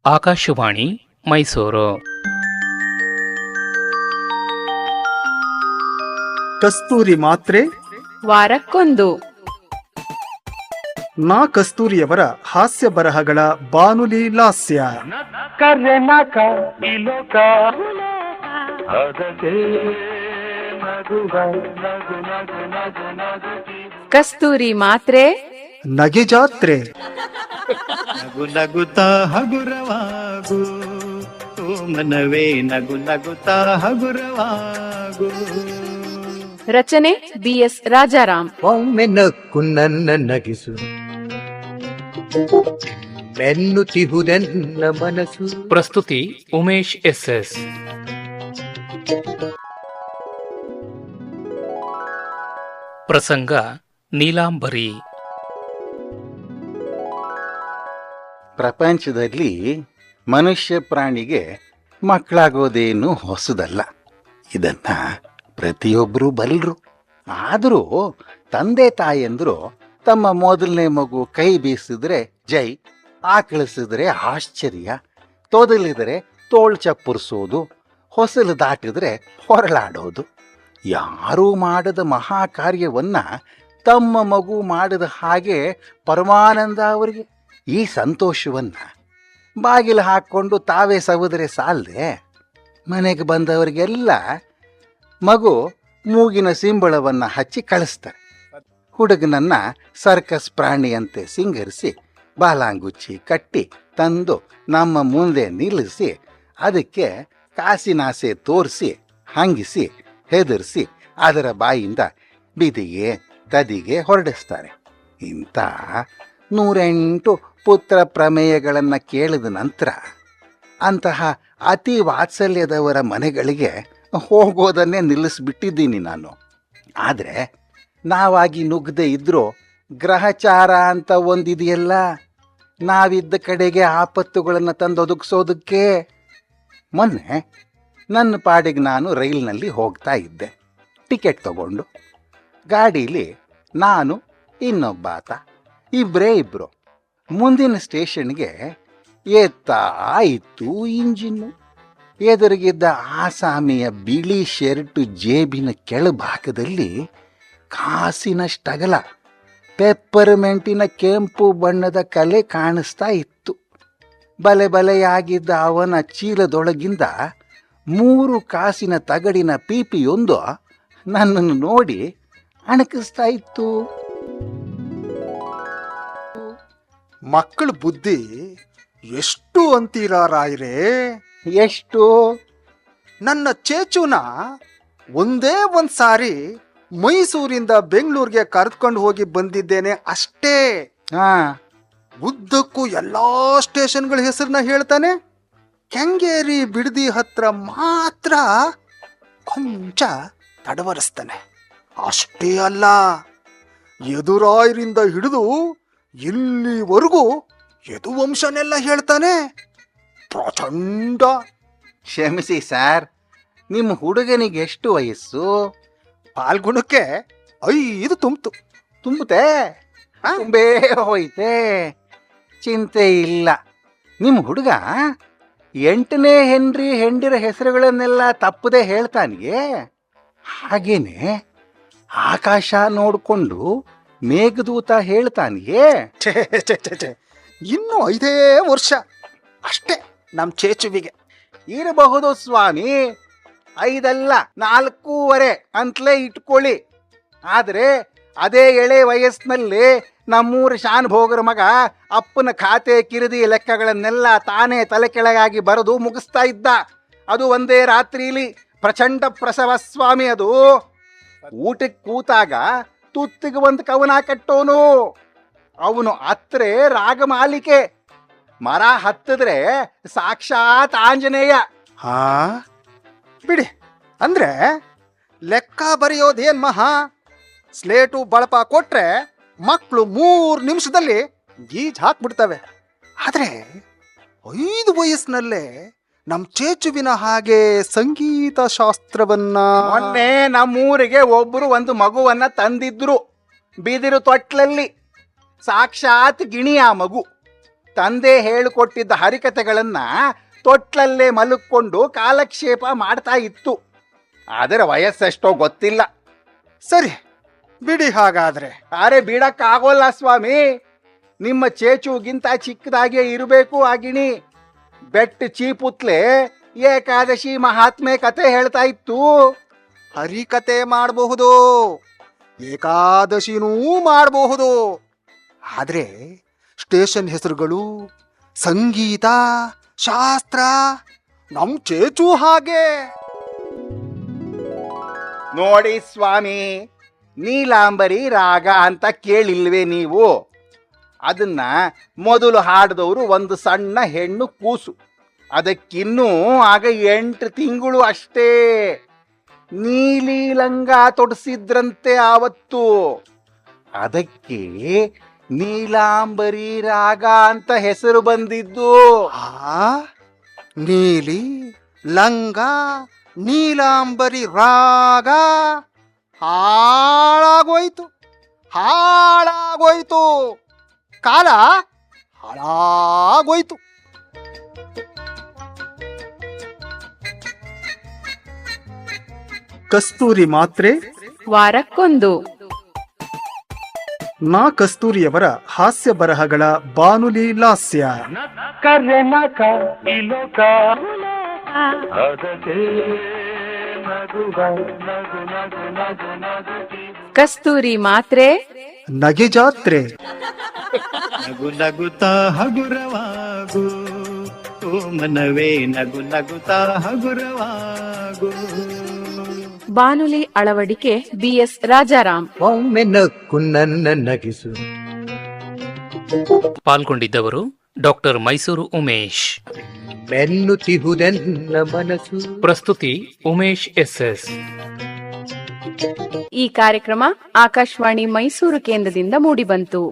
ಆಕಾಶವಾಣಿ ಮೈಸೂರು. ಕಸ್ತೂರಿ ಮಾತ್ರೆ ವಾರಕ್ಕೊಂದು. ಕಸ್ತೂರಿಯವರ ಹಾಸ್ಯ ಬರಹಗಳ ಬಾನುಲಿ ಲಾಸ್ಯ. ಕಸ್ತೂರಿ ಮಾತ್ರೆ ನಗೆ ಜಾತ್ರೆ. ನಗು ನಗುತ್ತಾ ಹಗುರವಾಗು ಮನವೇ, ನಗು ನಗುತ್ತಾ ಹಗುರವಾಗು. ರಚನೆ BS ರಾಜಾರಾಮ್. ಒಮ್ಮೆ ನಕ್ಕು ನನ್ನ ನಗಿಸು, ಮೆನ್ನುತ್ತಿಹುದೆನ್ನ ಮನಸ್ಸು. ಪ್ರಸ್ತುತಿ ಉಮೇಶ್ SS. ಪ್ರಸಂಗ ನೀಲಾಂಬರಿ. ಪ್ರಪಂಚದಲ್ಲಿ ಮನುಷ್ಯ ಪ್ರಾಣಿಗೆ ಮಕ್ಕಳಾಗೋದೇನು ಹೊಸದಲ್ಲ. ಇದನ್ನ ಪ್ರತಿಯೊಬ್ಬರೂ ಬಲ್ಲರು. ಆದರೂ ತಂದೆ ತಾಯಂದರು ತಮ್ಮ ಮೊದಲನೇ ಮಗು ಕೈ ಬೀಸಿದ್ರೆ ಜೈ, ಆಕಳಿಸಿದ್ರೆ ಆಶ್ಚರ್ಯ, ತೊದಲಿದರೆ ತೋಳು ಚಪ್ಪುರಿಸೋದು, ಹೊಸಲು ದಾಟಿದ್ರೆ ಹೊರಳಾಡೋದು. ಯಾರೂ ಮಾಡದ ಮಹಾ ಕಾರ್ಯವನ್ನ ತಮ್ಮ ಮಗು ಮಾಡಿದ ಹಾಗೆ ಪರಮಾನಂದ ಅವರಿಗೆ. ಈ ಸಂತೋಷವನ್ನ ಬಾಗಿಲು ಹಾಕ್ಕೊಂಡು ತಾವೇ ಸವಿದ್ರೆ ಸಾಲದೆ ಮನೆಗೆ ಬಂದವರಿಗೆಲ್ಲ ಮಗು ಮೂಗಿನ ಸಿಂಬಳವನ್ನು ಹಚ್ಚಿ ಕಳಿಸ್ತಾರೆ. ಹುಡುಗನನ್ನ ಸರ್ಕಸ್ ಪ್ರಾಣಿಯಂತೆ ಸಿಂಗರಿಸಿ ಬಾಲಾಂಗುಚ್ಚಿ ಕಟ್ಟಿ ತಂದು ನಮ್ಮ ಮುಂದೆ ನಿಲ್ಲಿಸಿ ಅದಕ್ಕೆ ಕಾಸಿನಾಸೆ ತೋರಿಸಿ ಹಂಗಿಸಿ ಹೆದರಿಸಿ ಅದರ ಬಾಯಿಂದ ಬೀದಿಗೆ ತದಿಗೆ ಹೊರಡಿಸ್ತಾರೆ. ಇಂಥ 108 ಪುತ್ರ ಪ್ರಮೇಯಗಳನ್ನು ಕೇಳಿದ ನಂತರ ಅಂತಹ ಅತಿ ವಾತ್ಸಲ್ಯದವರ ಮನೆಗಳಿಗೆ ಹೋಗೋದನ್ನೇ ನಿಲ್ಲಿಸ್ಬಿಟ್ಟಿದ್ದೀನಿ ನಾನು. ಆದರೆ ನಾವಾಗಿ ನುಗ್ಗದೆ ಇದ್ರೂ ಗ್ರಹಚಾರ ಅಂತ ಒಂದಿದೆಯಲ್ಲ, ನಾವಿದ್ದ ಕಡೆಗೆ ಆಪತ್ತುಗಳನ್ನು ತಂದೊದಗಿಸೋದಕ್ಕೆ. ಮೊನ್ನೆ ನನ್ನ ಪಾಡಿಗೆ ನಾನು ರೈಲಿನಲ್ಲಿ ಹೋಗ್ತಾ ಇದ್ದೆ. ಟಿಕೆಟ್ ತಗೊಂಡು ಗಾಡೀಲಿ ನಾನು ಇನ್ನೊಬ್ಬಾತ, ಇಬ್ಬರು. ಮುಂದಿನ ಸ್ಟೇಷನ್ಗೆ ಏತ್ತಾ ಇತ್ತು ಇಂಜಿನ್ನು. ಎದುರಿಗಿದ್ದ ಆಸಾಮಿಯ ಬಿಳಿ ಶರ್ಟು ಜೇಬಿನ ಕೆಳಭಾಗದಲ್ಲಿ ಕಾಸಿನಷ್ಟಗಲ ಪೆಪ್ಪರ್ಮೆಂಟಿನ ಕೆಂಪು ಬಣ್ಣದ ಕಲೆ ಕಾಣಿಸ್ತಾ ಇತ್ತು. ಬಲೆಯಾಗಿದ್ದ ಅವನ ಚೀಲದೊಳಗಿಂದ 3 ಕಾಸಿನ ತಗಡಿನ ಪೀಪಿಯೊಂದು ನನ್ನನ್ನು ನೋಡಿ ಅಣಕಿಸ್ತಾ ಇತ್ತು. ಮಕ್ಕಳ ಬುದ್ಧಿ ಎಷ್ಟು ಅಂತೀರಾ ರಾಯ್ರೆ? ಎಷ್ಟು? ನನ್ನ ಚೇಚುನ ಒಂದೇ ಒಂದ್ ಸಾರಿ ಮೈಸೂರಿಂದ ಬೆಂಗಳೂರಿಗೆ ಕರೆದುಕೊಂಡು ಹೋಗಿ ಬಂದಿದ್ದೇನೆ ಅಷ್ಟೇ. ಉದ್ದಕ್ಕೂ ಎಲ್ಲಾ ಸ್ಟೇಷನ್ಗಳ ಹೆಸರನ್ನ ಹೇಳ್ತಾನೆ. ಕೆಂಗೇರಿ ಬಿಡದಿ ಹತ್ರ ಮಾತ್ರ ಕೊಂಚ ತಡವರಿಸ್ತಾನೆ. ಅಷ್ಟೇ ಅಲ್ಲ, ಯದುರಾಯರಿಂದ ಹಿಡಿದು ಇಲ್ಲಿವರೆಗೂ ಯದುವಂಶನೆಲ್ಲ ಹೇಳ್ತಾನೆ. ಪ್ರಚಂಡ. ಕ್ಷಮಿಸಿ ಸರ್, ನಿಮ್ಮ ಹುಡುಗನಿಗೆ ಎಷ್ಟು ವಯಸ್ಸು? ಪಾಲ್ಗುಣಕ್ಕೆ 5 ತುಂಬ್ತು. ತುಂಬುತ್ತೆ? ತುಂಬೇ ಹೋಯ್ತೆ. ಚಿಂತೆ ಇಲ್ಲ. ನಿಮ್ಮ ಹುಡುಗ 8ನೇ ಹೆಂಡಿರ ಹೆಸರುಗಳನ್ನೆಲ್ಲ ತಪ್ಪದೆ ಹೇಳ್ತಾನಿಯೇ. ಹಾಗೇನೆ ಆಕಾಶ ನೋಡ್ಕೊಂಡು ಮೇಘದೂತ ಹೇಳ್ತಾನಿಯೇ. ಇನ್ನು 5 ವರ್ಷ ಅಷ್ಟೇ ನಮ್ ಚೇಚುವಿಗೆ. ಇರಬಹುದು ಸ್ವಾಮಿ, 5 4.25 ಅಂತಲೇ ಇಟ್ಕೊಳ್ಳಿ. ಆದರೆ ಅದೇ ಎಳೆ ವಯಸ್ಸಿನಲ್ಲಿ ನಮ್ಮೂರು ಶಾನ್ಭೋಗರ ಮಗ ಅಪ್ಪನ ಖಾತೆ ಕಿರಿದಿ ಲೆಕ್ಕಗಳನ್ನೆಲ್ಲ ತಾನೇ ತಲೆ ಕೆಳಗಾಗಿ ಬರೆದು ಮುಗಿಸ್ತಾ ಇದ್ದ. ಅದು ಒಂದೇ ರಾತ್ರಿಲಿ ಪ್ರಚಂಡ ಪ್ರಸವ ಸ್ವಾಮಿ. ಅದು ಊಟಕ್ಕೆ ಕೂತಾಗ ತುತ್ತಿಗೆ ಒಂದು ಕವನ ಕಟ್ಟೋನು. ಅವನು ಅತ್ರೆ ರಾಗಮಾಲಿಕೆ, ಮರ ಹತ್ತಿದ್ರೆ ಸಾಕ್ಷಾತ್ ಆಂಜನೇಯ. ಬಿಡಿ, ಅಂದ್ರೆ ಲೆಕ್ಕ ಬರೆಯೋದೇನ್ ಮಹಾ. ಸ್ಲೇಟು ಬಳಪ ಕೊಟ್ರೆ ಮಕ್ಕಳು 3 ನಿಮಿಷದಲ್ಲಿ ಗೀಜ್ ಹಾಕ್ಬಿಡ್ತವೆ. ಆದ್ರೆ 5 ವಯಸ್ಸಿನಲ್ಲೇ ನಮ್ ಚೇಚುವಿನ ಹಾಗೆ ಸಂಗೀತ ಶಾಸ್ತ್ರವನ್ನ. ಮೊನ್ನೆ ನಮ್ಮೂರಿಗೆ ಒಬ್ಬರು ಒಂದು ಮಗುವನ್ನ ತಂದಿದ್ರು, ಬಿದಿರು ತೊಟ್ಲಲ್ಲಿ. ಸಾಕ್ಷಾತ್ ಗಿಣಿಯ ಮಗು. ತಂದೆ ಹೇಳಿಕೊಟ್ಟಿದ್ದ ಹರಿಕತೆಗಳನ್ನ ತೊಟ್ಲಲ್ಲೇ ಮಲಕ್ಕೊಂಡು ಕಾಲಕ್ಷೇಪ ಮಾಡ್ತಾ ಇತ್ತು. ಅದರ ವಯಸ್ಸೆಷ್ಟೋ ಗೊತ್ತಿಲ್ಲ. ಸರಿ ಬಿಡಿ ಹಾಗಾದ್ರೆ. ಅರೆ ಬಿಡಕ್ಕಾಗೋಲ್ಲ ಸ್ವಾಮಿ, ನಿಮ್ಮ ಚೇಚುಗಿಂತ ಚಿಕ್ಕದಾಗೆ ಇರಬೇಕು ಆಗಿಣಿ. ಬೆಟ್ಟ ಚೀಪುತ್ಲೆ ಏಕಾದಶಿ ಮಹಾತ್ಮೆ ಕತೆ ಹೇಳ್ತಾ ಇತ್ತು. ಹರಿಕತೆ ಮಾಡಬಹುದು, ಏಕಾದಶಿನೂ ಮಾಡಬಹುದು. ಆದ್ರೆ ಸ್ಟೇಷನ್ ಹೆಸರುಗಳು, ಸಂಗೀತ, ಶಾಸ್ತ್ರ ನಮ್ ಚೇಚು ಹಾಗೆ. ನೋಡಿ ಸ್ವಾಮಿ, ನೀಲಾಂಬರಿ ರಾಗ ಅಂತ ಕೇಳಿಲ್ವೇ ನೀವು? ಅದನ್ನ ಮೊದಲು ಹಾಡಿದವರು ಒಂದು ಸಣ್ಣ ಹೆಣ್ಣು ಕೂಸು. ಅದಕ್ಕಿನ್ನೂ ಆಗ 8 ತಿಂಗಳು ಅಷ್ಟೇ. ನೀಲಿ ಲಂಗ ತೊಡಸಿದ್ರಂತೆ ಆವತ್ತು. ಅದಕ್ಕೆ ನೀಲಾಂಬರಿ ರಾಗ ಅಂತ ಹೆಸರು ಬಂದಿದ್ದು. ನೀಲಿ ಲಂಗ ನೀಲಾಂಬರಿ ರಾಗ ಹಾಳಾಗೋಯ್ತು, ಹಾಳಾಗೋಯ್ತು, ಕಾಲ ಹಾಳಾಗೋಯ್ತು. ಕಸ್ತೂರಿ ಮಾತ್ರೆ ವಾರಕ್ಕೊಂದು. ನಾ ಕಸ್ತೂರಿಯವರ ಹಾಸ್ಯ ಬರಹಗಳ ಬಾನುಲಿ ಲಾಸ್ಯ. ಕಸ್ತೂರಿ ಮಾತ್ರೆ ನಗೆ ಜಾತ್ರೆ. ನಗು ನಗುತ್ತಾ ಹಗುರವಾಗು ಓ ಮನವೇ, ನಗು ನಗುತ್ತಾ ಹಗುರವಾಗು. ಬಾನುಲಿ ಅಳವಡಿಕೆ BS ರಾಜಾರಾಮ್. ಒಮ್ಮೆ ನಕ್ಕು ನನ್ನ ನಗಿಸು. ಪಾಲ್ಗೊಂಡಿದ್ದವರು ಡಾಕ್ಟರ್ ಮೈಸೂರು ಉಮೇಶ್. ಮೆನ್ನುತ್ತಿಹುದೆನ್ನ ಮನಸ್ಸು. ಪ್ರಸ್ತುತಿ ಉಮೇಶ್ SS. ಈ ಕಾರ್ಯಕ್ರಮ ಆಕಾಶವಾಣಿ ಮೈಸೂರು ಕೇಂದ್ರದಿಂದ ಮೂಡಿಬಂತು.